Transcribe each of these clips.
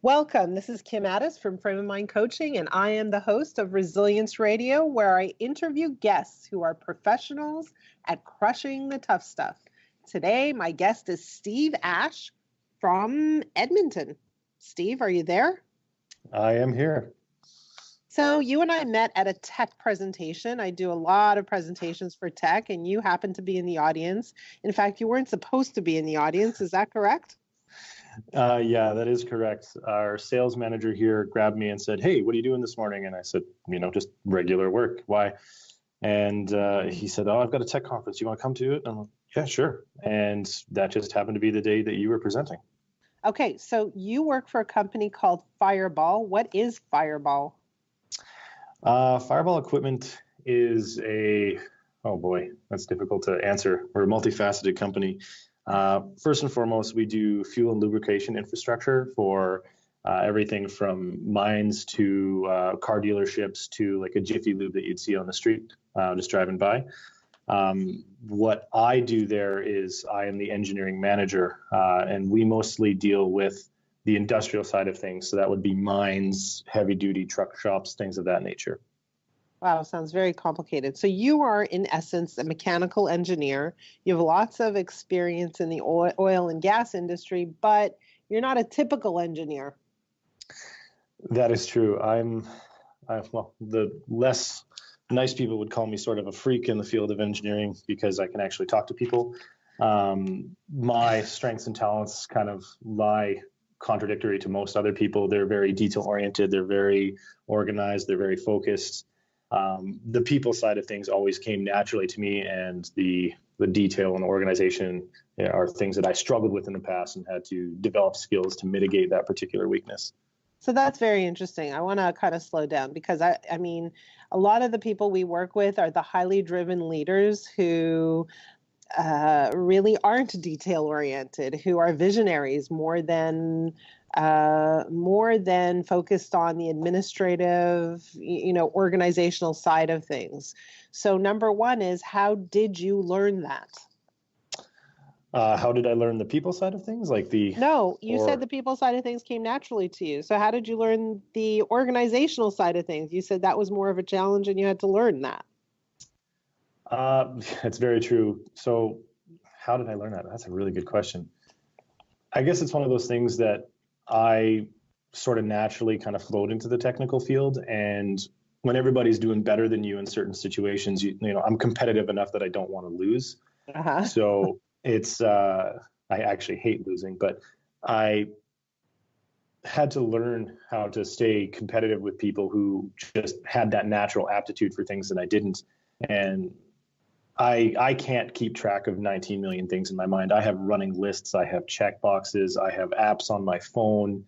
Welcome. This is Kim Addis from Frame of Mind Coaching, and I am the host of Resilience Radio, where I interview guests who are professionals at crushing the tough stuff. Today, my guest is Steve Ash from Edmonton. Steve, are you there? I am here. So you and I met at a tech presentation. I do a lot of presentations for tech, and you happened to be in the audience. In fact, you weren't supposed to be in the audience. Is that correct? Yeah, that is correct. Our sales manager here grabbed me and said, "Hey, what are you doing this morning?" And I said, just regular work. Why? And he said, "Oh, I've got a tech conference. You want to come to it?" And I'm like, "Yeah, sure." And that just happened to be the day that you were presenting. Okay, so you work for a company called Fireball. What is Fireball? Fireball Equipment is oh boy, that's difficult to answer. We're a multifaceted company. First and foremost, we do fuel and lubrication infrastructure for everything from mines to car dealerships to like a Jiffy Lube that you'd see on the street just driving by. What I do there is I am the engineering manager, and we mostly deal with the industrial side of things. So that would be mines, heavy duty truck shops, things of that nature. Wow, sounds very complicated. So you are, in essence, a mechanical engineer. You have lots of experience in the oil and gas industry, but you're not a typical engineer. That is true. Well, the less nice people would call me sort of a freak in the field of engineering because I can actually talk to people. My strengths and talents kind of lie contradictory to most other people. They're very detail oriented. They're very organized. They're very focused. The people side of things always came naturally to me, and the detail and organization are things that I struggled with in the past and had to develop skills to mitigate that particular weakness. So that's very interesting. I want to kind of slow down because I mean, a lot of the people we work with are the highly driven leaders who really aren't detail oriented, who are visionaries more than focused on the administrative, organizational side of things. So number one is, how did you learn that? How did I learn the people side of things? No, you said the people side of things came naturally to you. So how did you learn the organizational side of things? You said that was more of a challenge and you had to learn that. It's very true. So how did I learn that? That's a really good question. I guess it's one of those things that I sort of naturally kind of flowed into the technical field. And when everybody's doing better than you in certain situations, I'm competitive enough that I don't want to lose. Uh-huh. So it's, I actually hate losing, but I had to learn how to stay competitive with people who just had that natural aptitude for things that I didn't. And I can't keep track of 19 million things in my mind. I have running lists. I have check boxes. I have apps on my phone.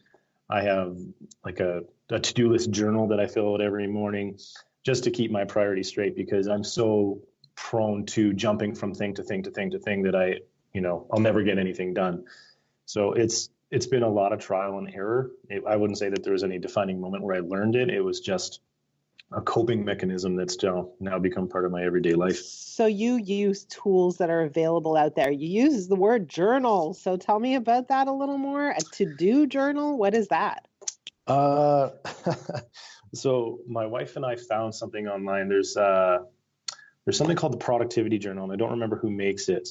I have like a to-do list journal that I fill out every morning just to keep my priorities straight, because I'm so prone to jumping from thing to thing to thing to thing that I'll never get anything done. So it's been a lot of trial and error. I wouldn't say that there was any defining moment where I learned it. It was just a coping mechanism that's now become part of my everyday life. So you use tools that are available out there. You use the word journal. So tell me about that a little more. A to-do journal, what is that? So my wife and I found something online. There's something called the Productivity Journal, and I don't remember who makes it,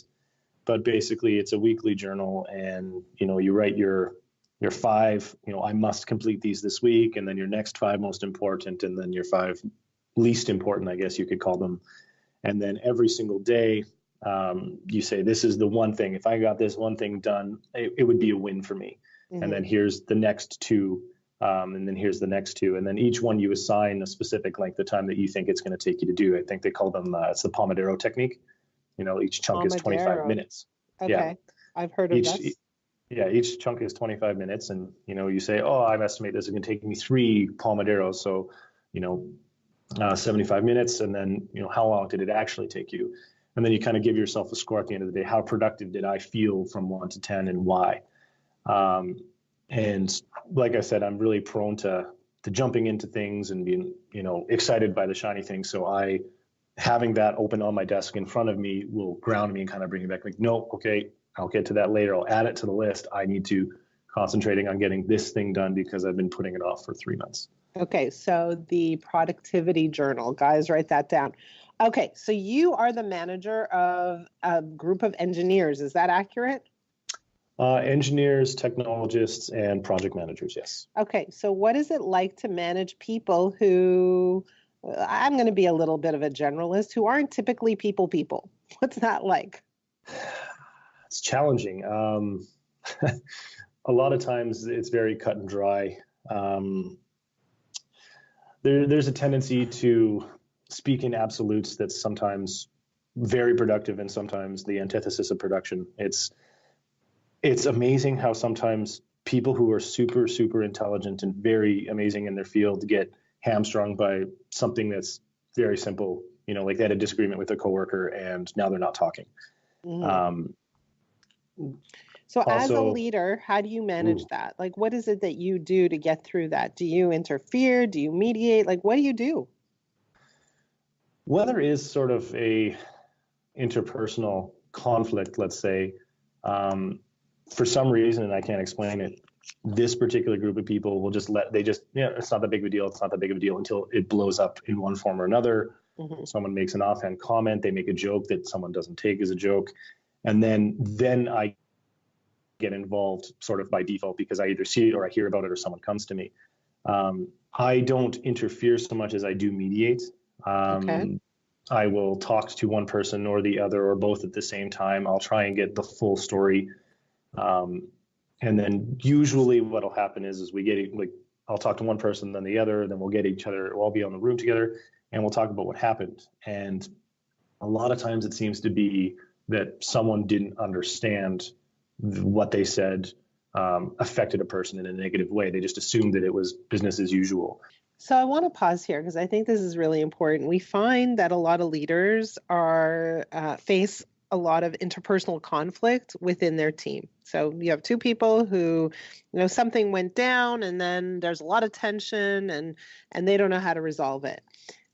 but basically it's a weekly journal, and you write your 5, I must complete these this week, and then your next 5 most important, and then your 5 least important, I guess you could call them. And then every single day, you say, this is the one thing. If I got this one thing done, it would be a win for me. Mm-hmm. And then here's the next 2, and then here's the next 2. And then each one you assign a specific length of time that you think it's going to take you to do. I think they call them, it's the Pomodoro technique. Each chunk is 25 minutes. Okay, yeah. I've heard of that. Yeah, each chunk is 25 minutes, and you say, oh, I estimate this is going to take me 3 Pomodoros, so 75 minutes, and then how long did it actually take you? And then you kind of give yourself a score at the end of the day. How productive did I feel from 1 to 10, and why? And like I said, I'm really prone to jumping into things and being excited by the shiny things. So having that open on my desk in front of me will ground me and kind of bring me back. Like, no, okay, I'll get to that later. I'll add it to the list. I need to concentrating on getting this thing done because I've been putting it off for 3 months. Okay, so the productivity journal, guys, write that down. Okay, so you are the manager of a group of engineers. Is that accurate? Engineers, technologists, and project managers, yes. Okay, so what is it like to manage people who, I'm going to be a little bit of a generalist, who aren't typically people? What's that like? It's challenging. A lot of times it's very cut and dry. There's a tendency to speak in absolutes that's sometimes very productive and sometimes the antithesis of production. It's amazing how sometimes people who are super, super intelligent and very amazing in their field get hamstrung by something that's very simple. Like they had a disagreement with a coworker and now they're not talking. Mm. So also, as a leader, how do you manage that? Like, what is it that you do to get through that? Do you interfere? Do you mediate? Like, what do you do? Well, there is sort of a interpersonal conflict, let's say. For some reason, and I can't explain it, this particular group of people will it's not that big of a deal. It's not that big of a deal until it blows up in one form or another. Mm-hmm. Someone makes an offhand comment. They make a joke that someone doesn't take as a joke. And then I get involved sort of by default because I either see it or I hear about it or someone comes to me. I don't interfere so much as I do mediate. Okay. I will talk to one person or the other or both at the same time. I'll try and get the full story. And then usually what'll happen is I'll talk to one person, then the other, then we'll get each other, we'll all be on the room together and we'll talk about what happened. And a lot of times it seems to be that someone didn't understand what they said affected a person in a negative way. They just assumed that it was business as usual. So I want to pause here because I think this is really important. We find that a lot of leaders face a lot of interpersonal conflict within their team. So you have two people who, something went down and then there's a lot of tension and they don't know how to resolve it.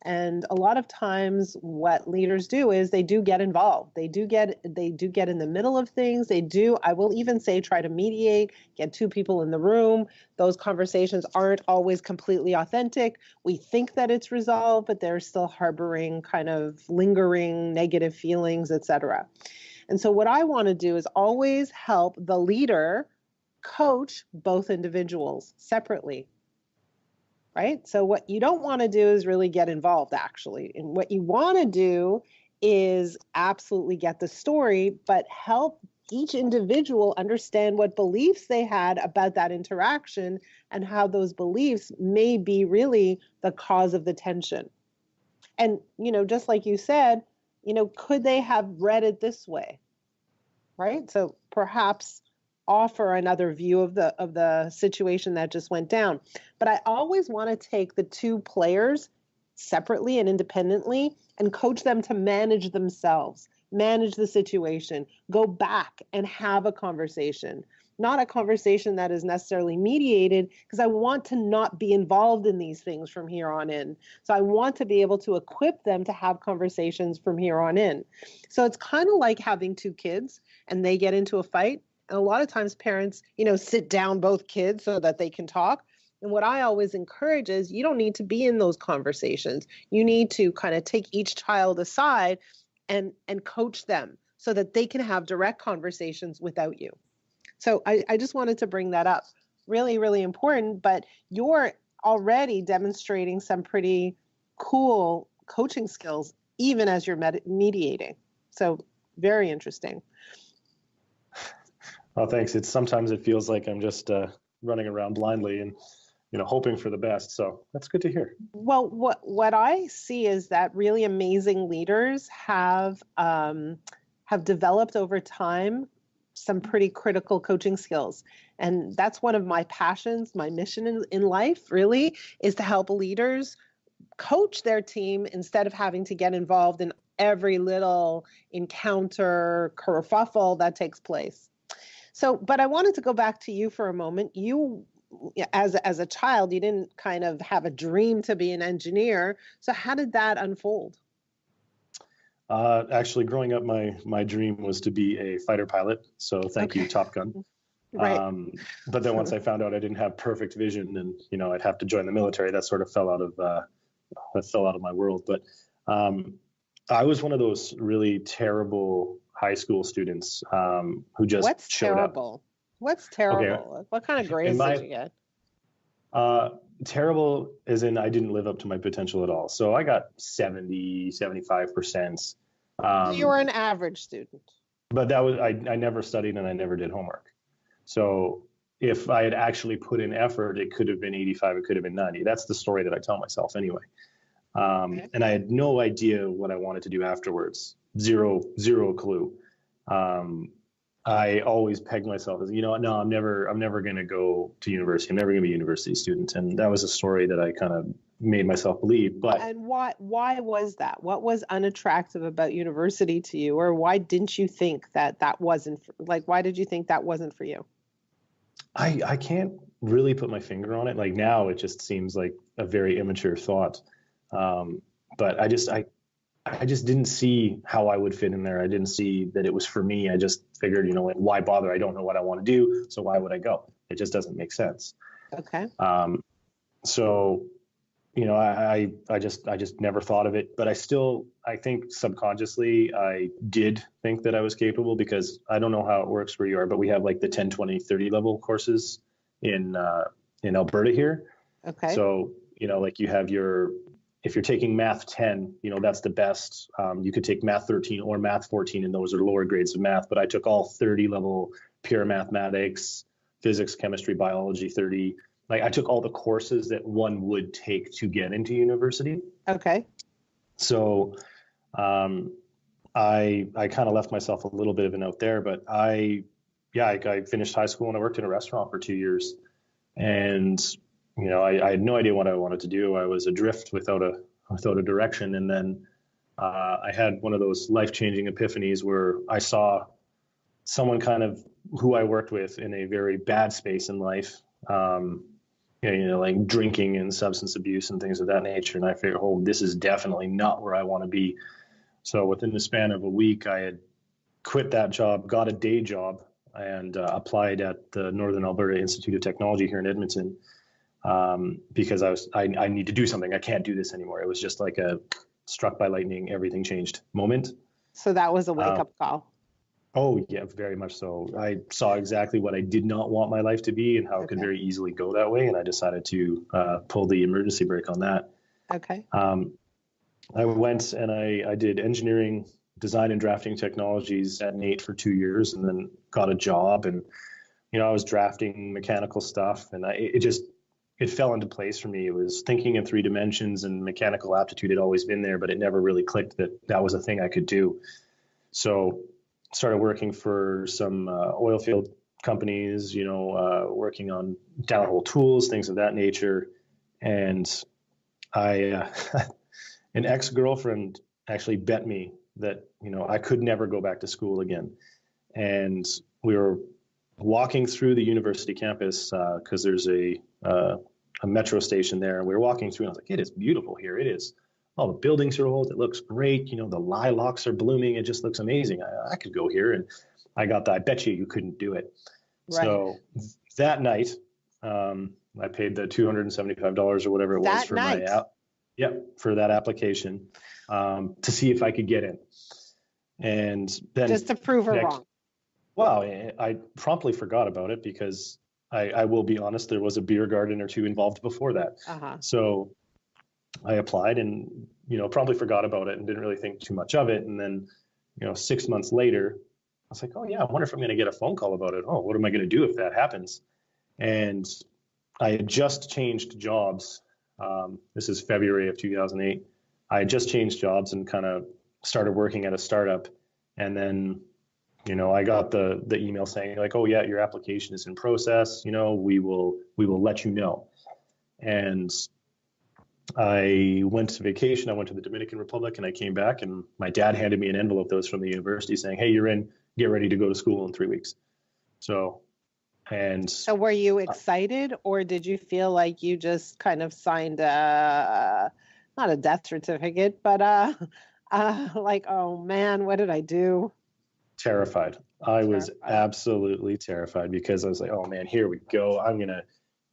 And a lot of times what leaders do is they do get involved. They do get in the middle of things. I will even say, try to mediate, get two people in the room. Those conversations aren't always completely authentic. We think that it's resolved, but they're still harboring kind of lingering negative feelings, etc. And so what I want to do is always help the leader coach both individuals separately. Right? So what you don't want to do is really get involved, actually. And what you want to do is absolutely get the story, but help each individual understand what beliefs they had about that interaction and how those beliefs may be really the cause of the tension. And, just like you said, could they have read it this way? Right? So perhaps offer another view of the situation that just went down. But I always want to take the two players separately and independently and coach them to manage themselves, manage the situation, go back and have a conversation, not a conversation that is necessarily mediated, because I want to not be involved in these things from here on in. So I want to be able to equip them to have conversations from here on in. So it's kind of like having two kids and they get into a fight. And a lot of times parents, sit down both kids so that they can talk. And what I always encourage is you don't need to be in those conversations. You need to kind of take each child aside and coach them so that they can have direct conversations without you. So I just wanted to bring that up. Really, really important. But you're already demonstrating some pretty cool coaching skills, even as you're mediating. So very interesting. Oh, thanks. Sometimes it feels like I'm just running around blindly and, hoping for the best. So that's good to hear. Well, what I see is that really amazing leaders have developed over time some pretty critical coaching skills. And that's one of my passions, my mission in life really is to help leaders coach their team instead of having to get involved in every little encounter, kerfuffle that takes place. So, but I wanted to go back to you for a moment. You, as a child, you didn't kind of have a dream to be an engineer. So how did that unfold? Actually, growing up, my dream was to be a fighter pilot. So thank you, Top Gun. Right. But then once I found out I didn't have perfect vision and, I'd have to join the military, that sort of fell out of, my world. But I was one of those really terrible high school students who just What's showed terrible? up. What's Okay. terrible? What kind of grades did you get? Terrible as in I didn't live up to my potential at all. So I got 70, 75%. So you were an average student. But that was, I never studied and I never did homework. So if I had actually put in effort, it could have been 85, it could have been 90. That's the story that I tell myself anyway. Okay. And I had no idea what I wanted to do afterwards. Zero clue. I always pegged myself as, no, I'm never going to go to university. I'm never going to be a university student. And that was a story that I kind of made myself believe. But and why was that? What was unattractive about university to you, or why didn't you think that wasn't why did you think that wasn't for you? I can't really put my finger on it. Like now, it just seems like a very immature thought. But I just didn't see how I would fit in there. I didn't see that it was for me. I just figured, why bother? I don't know what I want to do, so why would I go? It just doesn't make sense. Okay. So, I just never thought of it. But I think subconsciously I did think that I was capable, because I don't know how it works where you are, but we have like the 10, 20, 30 level courses in Alberta here. Okay. So, like you have if you're taking math 10, that's the best. You could take math 13 or math 14, and those are lower grades of math. But I took all 30 level pure mathematics, physics, chemistry, biology 30. Like I took all the courses that one would take to get into university. Okay. So I kind of left myself a little bit of a note there, but I finished high school and I worked in a restaurant for 2 years. And I had no idea what I wanted to do. I was adrift without a direction. And then I had one of those life-changing epiphanies where I saw someone kind of who I worked with in a very bad space in life, like drinking and substance abuse and things of that nature. And I figured, oh, this is definitely not where I want to be. So within the span of a week, I had quit that job, got a day job, and applied at the Northern Alberta Institute of Technology here in Edmonton. Because I need to do something. I can't do this anymore. It was just like a struck by lightning, everything changed moment. So that was a wake-up call. Oh, yeah, very much so. I saw exactly what I did not want my life to be and how it could very easily go that way. And I decided to pull the emergency brake on that. Okay. I went and I did engineering, design and drafting technologies at NAIT for 2 years, and then got a job. And, I was drafting mechanical stuff, and it fell into place for me. It was thinking in 3 dimensions, and mechanical aptitude had always been there, but it never really clicked that was a thing I could do. So started working for some oil field companies, working on downhole tools, things of that nature. And an ex-girlfriend actually bet me that, I could never go back to school again. And we were walking through the university campus because there's a metro station there, and we were walking through, and I was like, it is beautiful here. It is. All the buildings are old. It looks great. The lilacs are blooming. It just looks amazing. I could go here. And I got that. I bet you couldn't do it. Right. So that night, I paid the $275 or whatever it was for for that application to see if I could get in. And then just to prove her wrong. Wow, I promptly forgot about it because I will be honest, there was a beer garden or two involved before that. So I applied and, probably forgot about it and didn't really think too much of it. And then, 6 months later, I was like, oh yeah, I wonder if I'm going to get a phone call about it. Oh, what am I going to do if that happens? And I had just changed jobs. This is February of 2008. I had just changed jobs and kind of started working at a startup. And then, I got the email saying like, oh yeah, your application is in process. We will let you know. And I went to vacation. I went to the Dominican Republic and I came back and my dad handed me an envelope that was from the university saying, hey, you're in, get ready to go to school in 3 weeks. So were you excited or did you feel like you just kind of signed not a death certificate, but like, oh man, what did I do? Terrified. I was Terrified. absolutely terrified because I was like, oh man, here we go.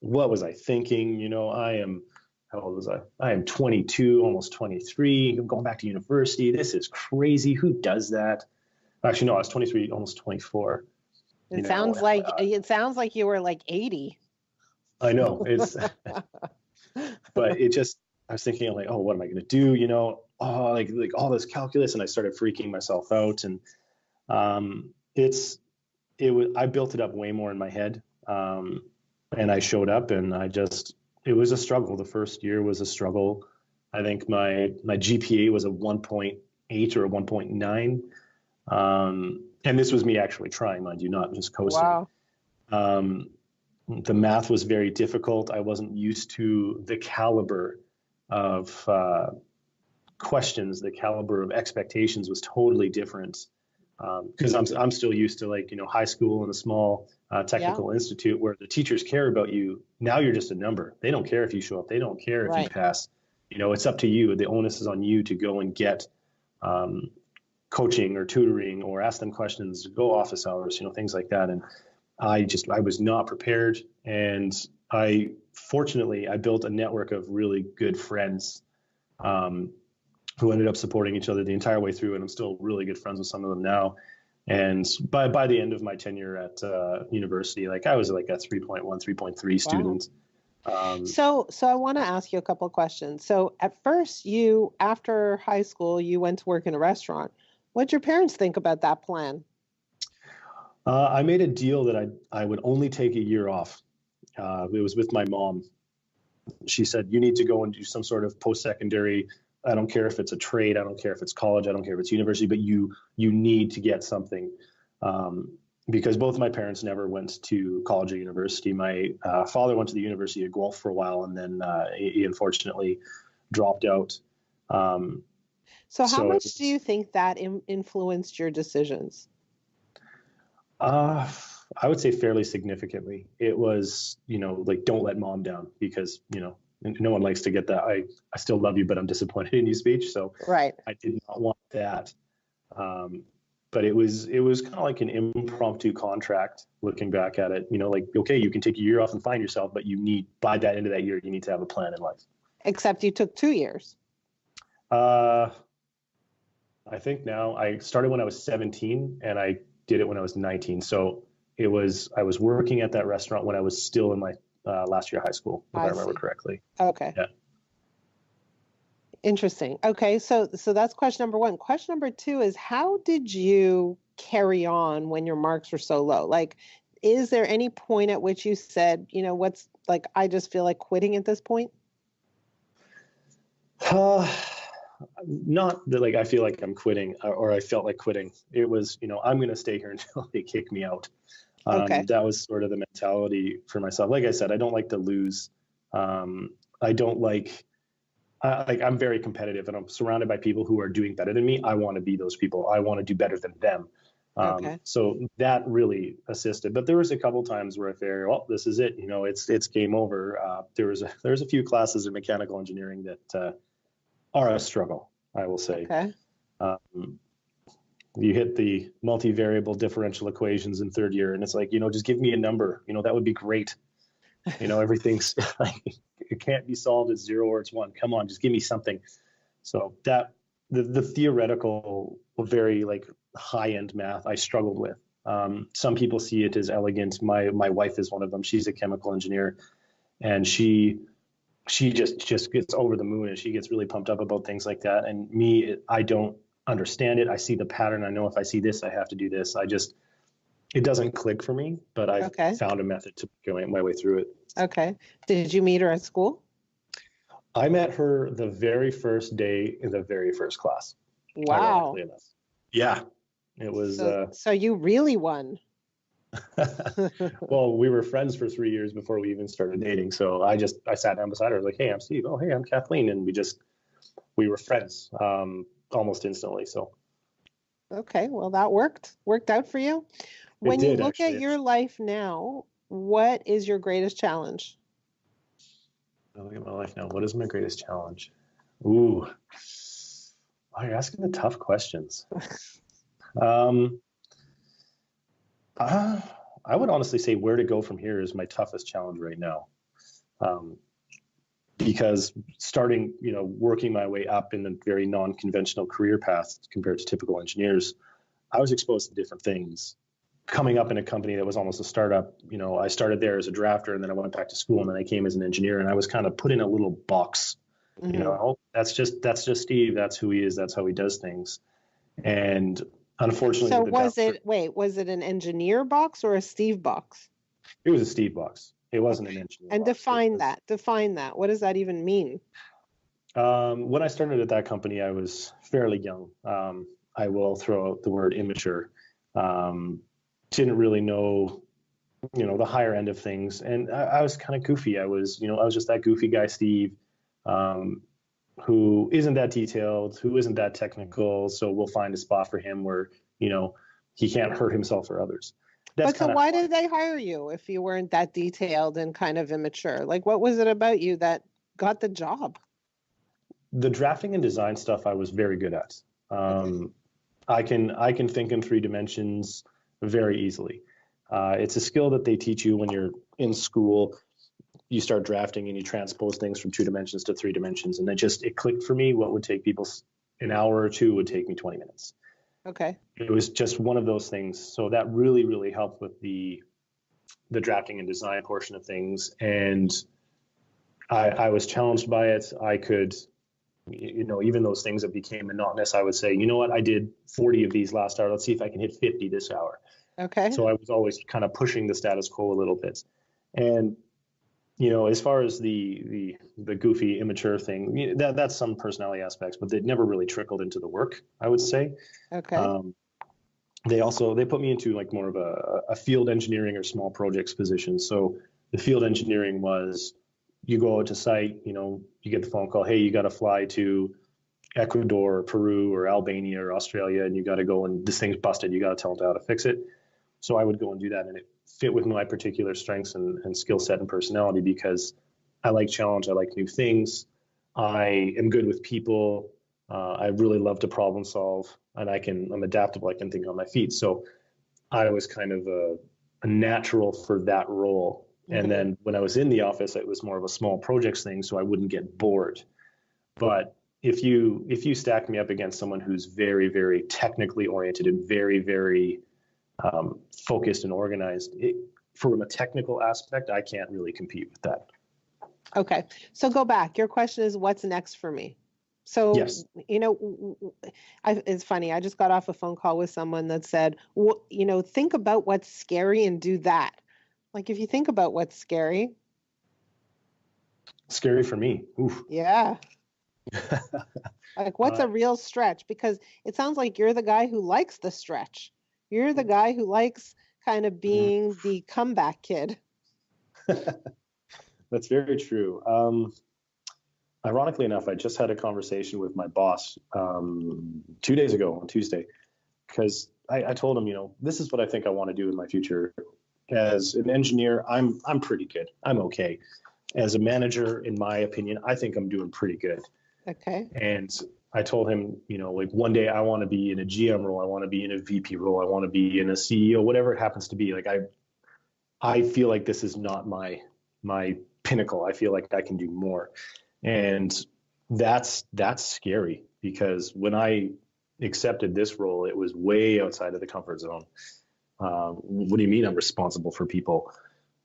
What was I thinking? How old was I? I am 22, almost 23. I'm going back to university. This is crazy. Who does that? Actually, no, I was 23, almost 24. It sounds like you were like 80. I know but I was thinking like, oh, what am I going to do? Oh, like all this calculus, and I started freaking myself out. And um, I built it up way more in my head. And I showed up, and it was a struggle. The first year was a struggle. I think my GPA was a 1.8 or a 1.9. And this was me actually trying, mind you, not just coasting. Wow. The math was very difficult. I wasn't used to the caliber of questions. The caliber of expectations was totally different. Because I'm still used to high school and a small technical institute where the teachers care about you. Now you're just a number. They don't care if you show up. They don't care if you pass. It's up to you. The onus is on you to go and get coaching or tutoring or ask them questions, go office hours, things like that. And I was not prepared. And fortunately, I built a network of really good friends who ended up supporting each other the entire way through. And I'm still really good friends with some of them now. And by the end of my tenure at university, I was like a 3.1, 3.3 student. So I want to ask you a couple of questions. So at first, after high school, you went to work in a restaurant. What did your parents think about that plan? I made a deal that I would only take a year off. It was with my mom. She said, you need to go and do some sort of post-secondary. I don't care if it's a trade. I don't care if it's college. I don't care if it's university, but you need to get something. Because both of my parents never went to college or university. My father went to the University of Guelph for a while, and then he unfortunately dropped out. So how much do you think that influenced your decisions? I would say fairly significantly. It was, don't let mom down, because, no one likes to get that I still love you, but I'm disappointed in you speech. So right. I did not want that. But it was kind of like an impromptu contract looking back at it, okay, you can take a year off and find yourself, but by that end of that year, you need to have a plan in life. Except you took 2 years. I think now I started when I was 17 and I did it when I was 19. So I was working at that restaurant when I was still in my last year of high school, if I remember correctly. Okay. Yeah. Interesting. Okay. So that's question number one. Question number two is, how did you carry on when your marks were so low? Is there any point at which you said, I just feel like quitting at this point? Not that I feel like I'm quitting or I felt like quitting. It was, I'm going to stay here until they kick me out. That was sort of the mentality for myself. Like I said, I don't like to lose. I don't I'm very competitive, and I'm surrounded by people who are doing better than me. I want to be those people. I want to do better than them. So that really assisted. But there was a couple times where I figured, well, this is it. It's game over. There's a few classes in mechanical engineering that are a struggle, I will say. Okay. You hit the multivariable differential equations in third year, and it's like, just give me a number. That would be great. Everything's it can't be solved as 0 or it's 1. Come on, just give me something. So that the theoretical, very high end math I struggled with. Some people see it as elegant. My wife is one of them. She's a chemical engineer, and she just gets over the moon, and she gets really pumped up about things like that. And me, I don't understand it. I see the pattern. I know if I see this, I have to do this. It doesn't click for me, but I found a method to go my way through it. Okay. Did you meet her at school? I met her the very first day in the very first class. Wow. Yeah. It was. So you really won. Well, we were friends for 3 years before we even started dating. So I sat down beside her. I was like, hey, I'm Steve. Oh, hey, I'm Kathleen. And we were friends almost instantly. So. Okay. Well, that worked out for you. When you look at your life now, what is your greatest challenge? I look at my life now. What is my greatest challenge? Ooh, you're asking the tough questions. Uh, I would honestly say where to go from here is my toughest challenge right now. Um, because starting, working my way up in a very non-conventional career path compared to typical engineers, I was exposed to different things. Coming up in a company that was almost a startup, I started there as a drafter and then I went back to school and then I came as an engineer and I was kind of put in a little box. Oh, that's just Steve. That's who he is. That's how he does things. And unfortunately, so was it an engineer box or a Steve box? It was a Steve box. It wasn't an engineer and box. Define that. What does that even mean? When I started at that company, I was fairly young. I will throw out the word immature. Didn't really know, the higher end of things, and I was kind of goofy. I was just that goofy guy, Steve, who isn't that detailed, who isn't that technical. So we'll find a spot for him where he can't hurt himself or others. So why did they hire you if you weren't that detailed and kind of immature? Like, what was it about you that got the job? The drafting and design stuff I was very good at. I can think in 3 dimensions very easily. It's a skill that they teach you when you're in school. You start drafting and you transpose things from 2 dimensions to 3 dimensions. And it clicked for me. What would take people an hour or 2 would take me 20 minutes. Okay. It was just one of those things. So that really, really helped with the drafting and design portion of things. And I was challenged by it. I could, even those things that became monotonous, I would say, you know what, I did 40 of these last hour. Let's see if I can hit 50 this hour. Okay. So I was always kind of pushing the status quo a little bit. And, as far as the goofy, immature thing, that's some personality aspects, but they never really trickled into the work, I would say. Okay. They put me into like more of a field engineering or small projects position. So the field engineering was, you go out to site, you get the phone call, hey, you got to fly to Ecuador or Peru or Albania or Australia, and you got to go and this thing's busted. You got to tell them how to fix it. So I would go and do that, and it fit with my particular strengths and skill set and personality because I like challenge. I like new things. I am good with people. I really love to problem solve, and I'm adaptable. I can think on my feet. So I was kind of a natural for that role. Mm-hmm. And then when I was in the office, it was more of a small projects thing, so I wouldn't get bored. But if you stack me up against someone who's very, very technically oriented and very, very focused and organized, from a technical aspect, I can't really compete with that. Okay. So go back. Your question is, what's next for me? So, yes. It's funny. I just got off a phone call with someone that said, think about what's scary and do that. Like, if you think about what's scary. Scary for me. Oof. Yeah. Like, what's a real stretch? Because it sounds like you're the guy who likes the stretch. You're the guy who likes kind of being the comeback kid. That's very true. Ironically enough, I just had a conversation with my boss 2 days ago on Tuesday, because I told him, this is what I think I want to do in my future. As an engineer, I'm pretty good. I'm okay. As a manager, in my opinion, I think I'm doing pretty good. Okay. And I told him, like one day I want to be in a GM role. I want to be in a VP role. I want to be in a CEO, whatever it happens to be. Like I feel like this is not my pinnacle. I feel like I can do more. And that's scary, because when I accepted this role, it was way outside of the comfort zone. What do you mean I'm responsible for people?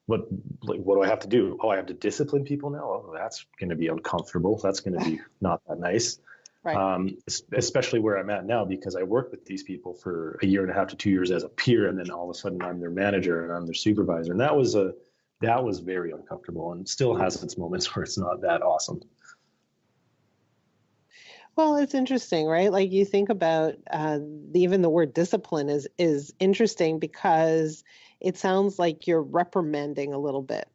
What do I have to do? Oh, I have to discipline people now? Oh, that's going to be uncomfortable. That's going to be not that nice. Right. Especially where I'm at now, because I worked with these people for 1.5 to 2 years as a peer, and then all of a sudden I'm their manager and I'm their supervisor. And that was very uncomfortable, and still has its moments where it's not that awesome. Well, it's interesting, right? Like, you think about even the word discipline is interesting, because it sounds like you're reprimanding a little bit.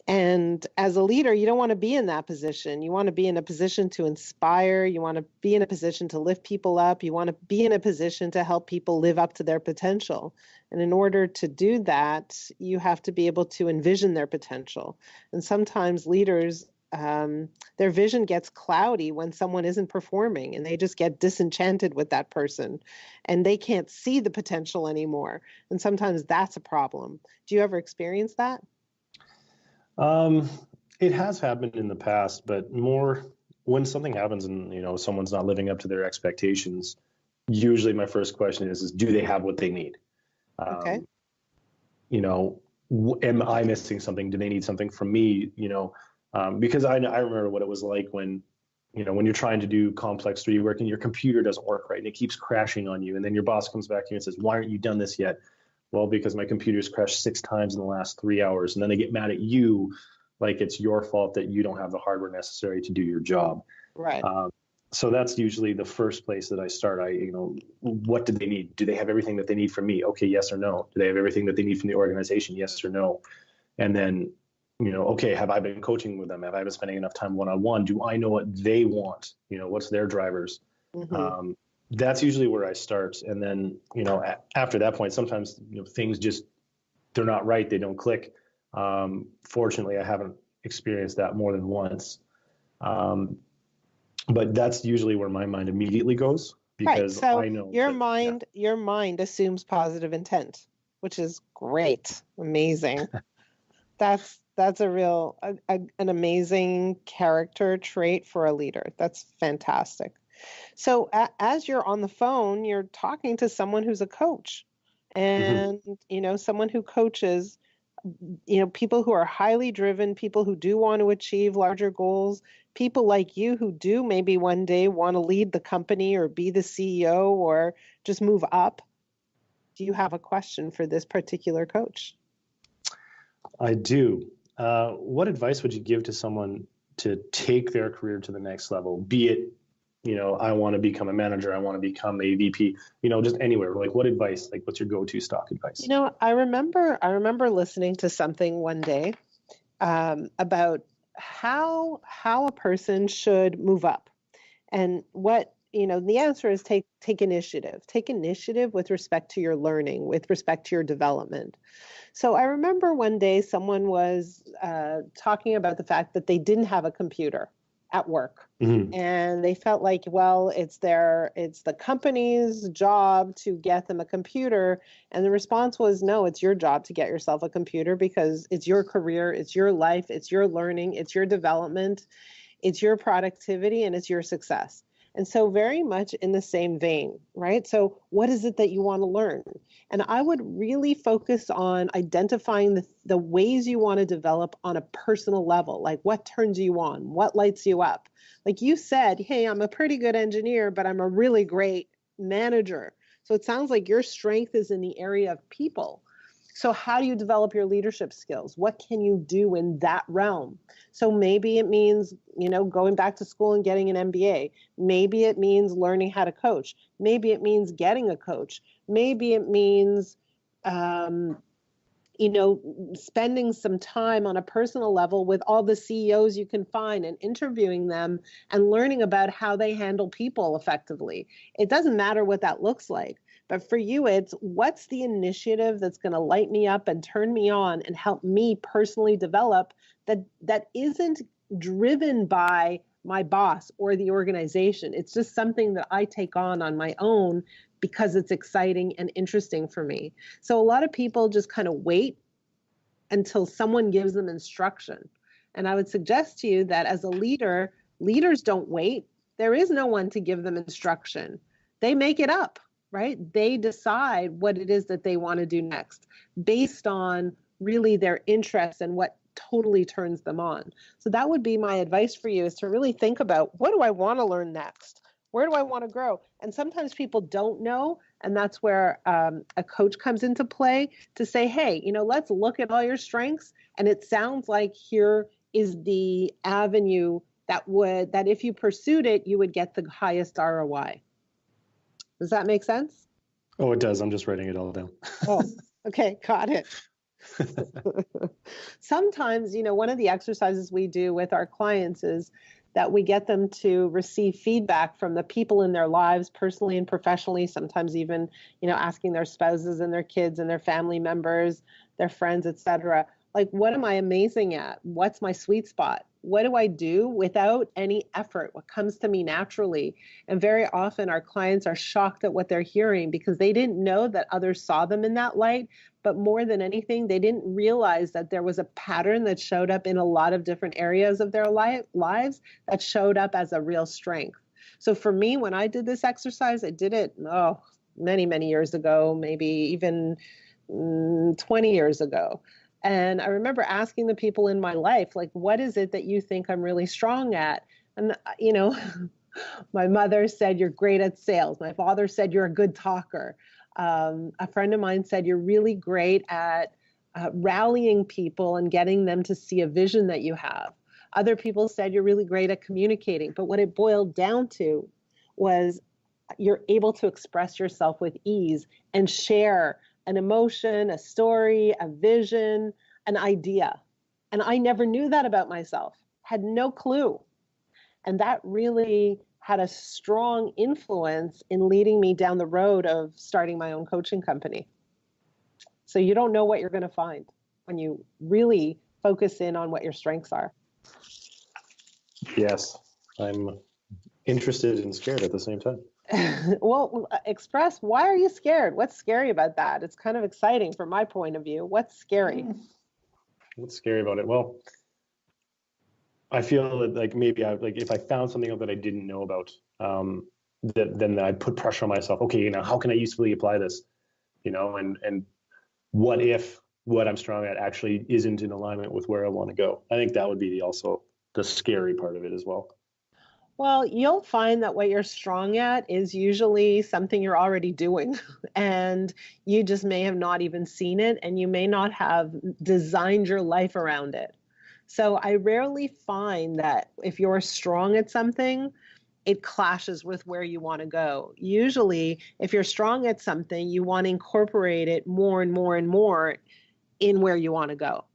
And as a leader, you don't want to be in that position. You want to be in a position to inspire. You want to be in a position to lift people up. You want to be in a position to help people live up to their potential. And in order to do that, you have to be able to envision their potential. And sometimes leaders their vision gets cloudy when someone isn't performing, and they just get disenchanted with that person, and they can't see the potential anymore. And sometimes that's a problem. Do you ever experience that? It has happened in the past, but more when something happens and someone's not living up to their expectations. Usually, my first question is do they have what they need? Okay. Am I missing something? Do they need something from me? Because I remember what it was like when you're trying to do complex 3D work and your computer doesn't work right and it keeps crashing on you, and then your boss comes back to you and says, "Why aren't you done this yet?" Well, because my computer's crashed 6 times in the last 3 hours, and then they get mad at you, like it's your fault that you don't have the hardware necessary to do your job. Right. So that's usually the first place that I start. What do they need? Do they have everything that they need from me? Okay, yes or no. Do they have everything that they need from the organization? Yes or no. And then, okay, have I been coaching with them? Have I been spending enough time one-on-one? Do I know what they want? What's their drivers? Mm-hmm. That's usually where I start. And then, after that point, sometimes, things just, they're not right. They don't click. Fortunately, I haven't experienced that more than once. But that's usually where my mind immediately goes, because right. So I know your mind assumes positive intent, which is great. Amazing. That's an amazing character trait for a leader. That's fantastic. So as you're on the phone, you're talking to someone who's a coach, and someone who coaches people who are highly driven, people who do want to achieve larger goals, people like you who do maybe one day want to lead the company or be the CEO or just move up. Do you have a question for this particular coach? I do. What advice would you give to someone to take their career to the next level? Be it, I want to become a manager, I want to become a VP, just anywhere. Like, what advice? Like, what's your go-to stock advice? I remember listening to something one day about how a person should move up, and what the answer is take initiative. Take initiative with respect to your learning, with respect to your development. So I remember one day someone was talking about the fact that they didn't have a computer at work. Mm-hmm. And they felt like, well, it's the company's job to get them a computer. And the response was, no, it's your job to get yourself a computer, because it's your career, it's your life, it's your learning, it's your development, it's your productivity, and it's your success. And so very much in the same vein, right? So what is it that you want to learn? And I would really focus on identifying the ways you want to develop on a personal level, like what turns you on, what lights you up. Like you said, hey, I'm a pretty good engineer, but I'm a really great manager. So it sounds like your strength is in the area of people. So how do you develop your leadership skills? What can you do in that realm? So maybe it means, going back to school and getting an MBA. Maybe it means learning how to coach. Maybe it means getting a coach. Maybe it means, spending some time on a personal level with all the CEOs you can find and interviewing them and learning about how they handle people effectively. It doesn't matter what that looks like. But for you, it's what's the initiative that's going to light me up and turn me on and help me personally develop that isn't driven by my boss or the organization. It's just something that I take on my own because it's exciting and interesting for me. So a lot of people just kind of wait until someone gives them instruction. And I would suggest to you that as a leader, leaders don't wait. There is no one to give them instruction. They make it up. Right? They decide what it is that they want to do next based on really their interests and what totally turns them on. So that would be my advice for you, is to really think about, what do I want to learn next? Where do I want to grow? And sometimes people don't know. And that's where a coach comes into play to say, hey, let's look at all your strengths. And it sounds like here is the avenue that if you pursued it, you would get the highest ROI. Does that make sense? Oh, it does. I'm just writing it all down. Oh, okay. Got it. Sometimes, one of the exercises we do with our clients is that we get them to receive feedback from the people in their lives, personally and professionally, sometimes even, asking their spouses and their kids and their family members, their friends, etc. Like, what am I amazing at? What's my sweet spot? what do I do without any effort? What comes to me naturally? And very often our clients are shocked at what they're hearing because they didn't know that others saw them in that light. But more than anything, they didn't realize that there was a pattern that showed up in a lot of different areas of their lives that showed up as a real strength. So for me, when I did this exercise, I did it, many, many years ago, maybe even 20 years ago. And I remember asking the people in my life, like, what is it that you think I'm really strong at? And, my mother said, you're great at sales. My father said, you're a good talker. A friend of mine said, you're really great at rallying people and getting them to see a vision that you have. Other people said, you're really great at communicating. But what it boiled down to was you're able to express yourself with ease and share an emotion, a story, a vision, an idea. And I never knew that about myself, had no clue. And that really had a strong influence in leading me down the road of starting my own coaching company. So you don't know what you're going to find when you really focus in on what your strengths are. Yes, I'm interested and scared at the same time. Well, express, why are you scared? What's scary about that? It's kind of exciting from my point of view. What's scary? What's scary about it? Well, I feel that like maybe if I found something else that I didn't know about, then I'd put pressure on myself. Okay, how can I usefully apply this? And what if what I'm strong at actually isn't in alignment with where I want to go? I think that would be also the scary part of it as well. Well, you'll find that what you're strong at is usually something you're already doing, and you just may have not even seen it, and you may not have designed your life around it. So I rarely find that if you're strong at something, it clashes with where you want to go. Usually, if you're strong at something, you want to incorporate it more and more and more in where you want to go.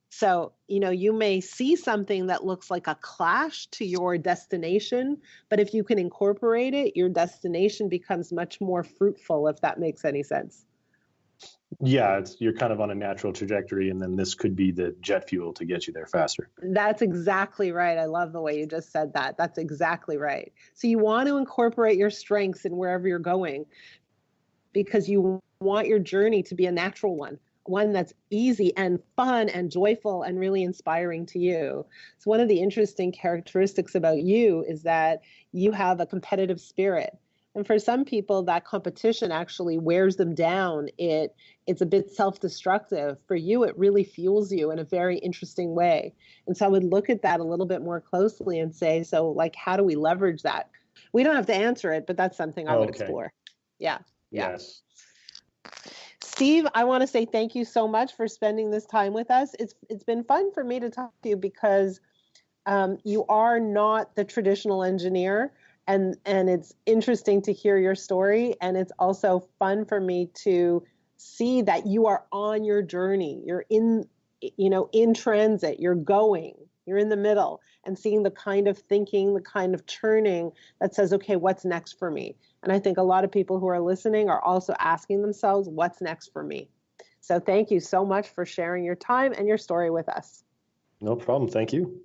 So, you may see something that looks like a clash to your destination, but if you can incorporate it, your destination becomes much more fruitful, if that makes any sense. Yeah, you're kind of on a natural trajectory, and then this could be the jet fuel to get you there faster. That's exactly right. I love the way you just said that. That's exactly right. So you want to incorporate your strengths in wherever you're going because you want your journey to be a natural one that's easy and fun and joyful and really inspiring to you. So one of the interesting characteristics about you is that you have a competitive spirit. And for some people, that competition actually wears them down. It's a bit self-destructive. For you, it really fuels you in a very interesting way. And so I would look at that a little bit more closely and say, so how do we leverage that? We don't have to answer it, but that's something I would explore. Yeah. Yes. Steve, I want to say thank you so much for spending this time with us. It's been fun for me to talk to you because you are not the traditional engineer, and it's interesting to hear your story, and it's also fun for me to see that you are on your journey. You're in transit. You're in the middle, and seeing the kind of thinking, the kind of churning that says, okay, what's next for me? And I think a lot of people who are listening are also asking themselves, what's next for me? So thank you so much for sharing your time and your story with us. No problem. Thank you.